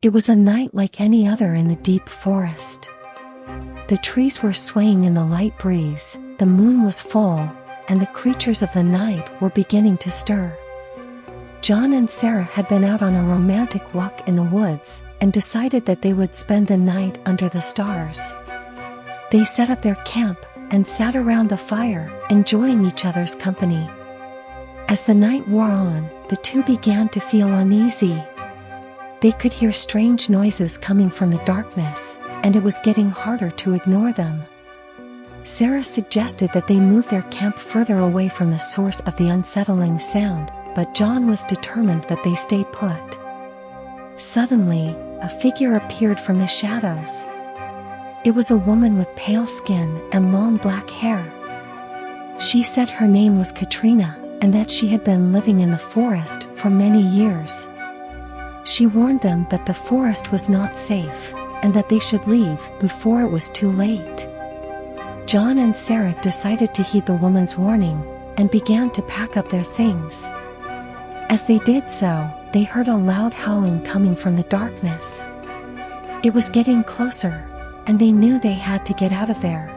It was a night like any other in the deep forest. The trees were swaying in the light breeze, the moon was full, and the creatures of the night were beginning to stir. John and Sarah had been out on a romantic walk in the woods and decided that they would spend the night under the stars. They set up their camp and sat around the fire, enjoying each other's company. As the night wore on, the two began to feel uneasy. They could hear strange noises coming from the darkness, and it was getting harder to ignore them. Sarah suggested that they move their camp further away from the source of the unsettling sound, but John was determined that they stay put. Suddenly, a figure appeared from the shadows. It was a woman with pale skin and long black hair. She said her name was Katrina, and that she had been living in the forest for many years. She warned them that the forest was not safe, and that they should leave before it was too late. John and Sarah decided to heed the woman's warning, and began to pack up their things. As they did so, they heard a loud howling coming from the darkness. It was getting closer, and they knew they had to get out of there.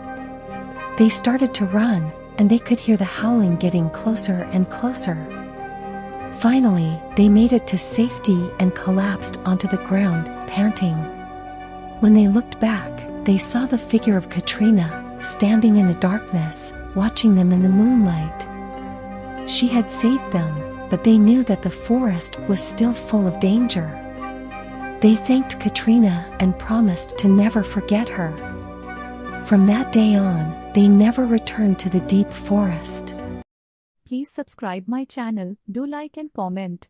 They started to run, and they could hear the howling getting closer and closer. Finally, they made it to safety and collapsed onto the ground, panting. When they looked back, they saw the figure of Katrina, standing in the darkness, watching them in the moonlight. She had saved them, but they knew that the forest was still full of danger. They thanked Katrina and promised to never forget her. From that day on, they never returned to the deep forest. Please subscribe my channel, do like and comment.